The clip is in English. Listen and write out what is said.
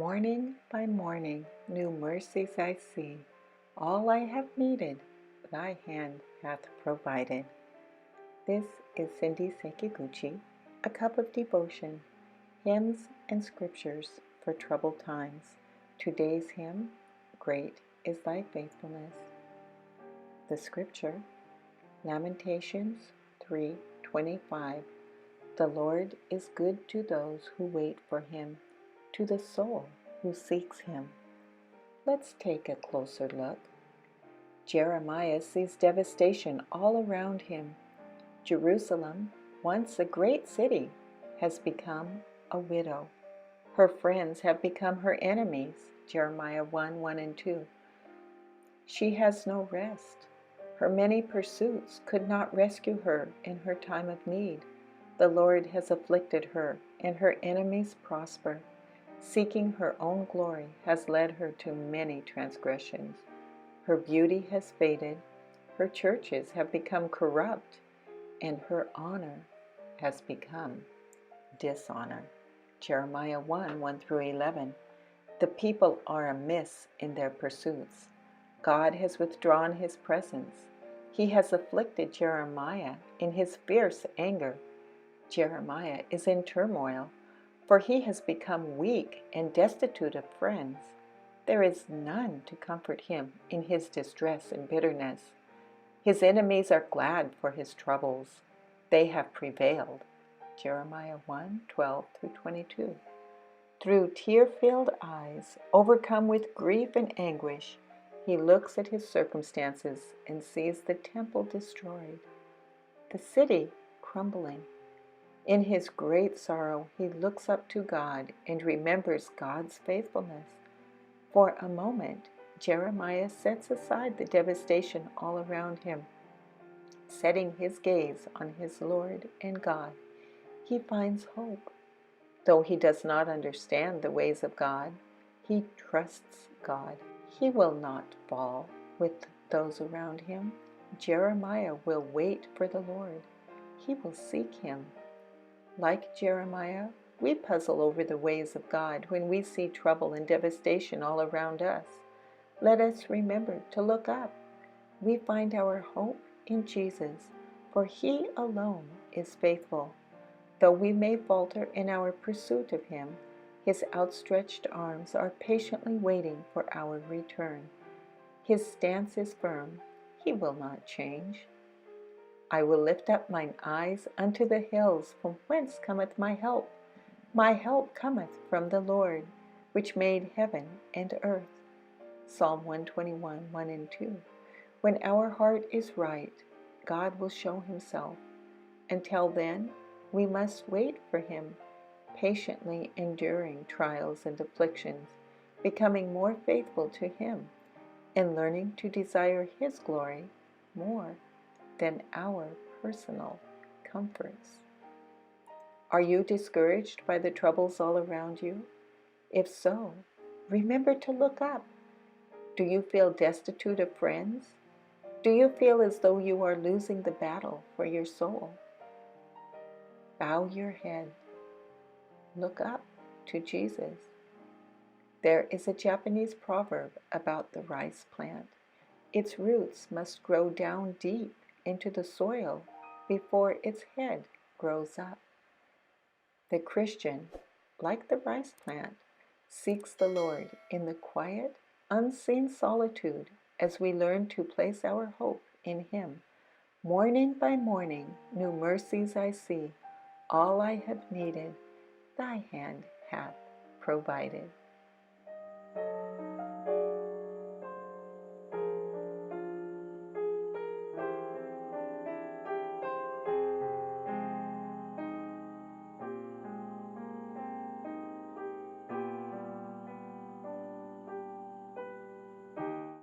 Morning by morning, new mercies I see. All I have needed, thy hand hath provided. This is Cindy Sekiguchi, a cup of devotion, hymns and scriptures for troubled times. Today's hymn, Great is Thy Faithfulness. The scripture, Lamentations 3:25. The Lord is good to those who wait for Him, to the soul who seeks Him. Let's take a closer look. Jeremiah sees devastation all around him. Jerusalem, once a great city, has become a widow. Her friends have become her enemies. Jeremiah 1:1 and 2. She has no rest. Her many pursuits could not rescue her in her time of need. The Lord has afflicted her, and her enemies prosper. Seeking her own glory has led her to many transgressions. Her beauty has faded, her churches have become corrupt, and her honor has become dishonor. Jeremiah 1:1 through 11. The people are amiss in their pursuits. God has withdrawn His presence. He has afflicted Jeremiah in His fierce anger. Jeremiah is in turmoil, for he has become weak and destitute of friends. There is none to comfort him in his distress and bitterness. His enemies are glad for his troubles. They have prevailed. Jeremiah 1:12 through 22. Through tear-filled eyes, overcome with grief and anguish, he looks at his circumstances and sees the temple destroyed, the city crumbling. In his great sorrow, he looks up to God and remembers God's faithfulness. For a moment, Jeremiah sets aside the devastation all around him. Setting his gaze on his Lord and God, he finds hope. Though he does not understand the ways of God, he trusts God. He will not fall with those around him. Jeremiah will wait for the Lord. He will seek Him. Like Jeremiah, we puzzle over the ways of God when we see trouble and devastation all around us. Let us remember to look up. We find our hope in Jesus, for He alone is faithful. Though we may falter in our pursuit of Him, His outstretched arms are patiently waiting for our return. His stance is firm. He will not change. I will lift up mine eyes unto the hills, from whence cometh my help. My help cometh from the Lord, which made heaven and earth. Psalm 121:1 and 2. When our heart is right, God will show Himself. Until then, we must wait for Him, patiently enduring trials and afflictions, becoming more faithful to Him, and learning to desire His glory more than our personal comforts. Are you discouraged by the troubles all around you? If so, remember to look up. Do you feel destitute of friends? Do you feel as though you are losing the battle for your soul? Bow your head. Look up to Jesus. There is a Japanese proverb about the rice plant. Its roots must grow down deep into the soil before its head grows up. The Christian, like the rice plant, seeks the Lord in the quiet, unseen solitude as we learn to place our hope in Him. Morning by morning, new mercies I see. All I have needed, thy hand hath provided.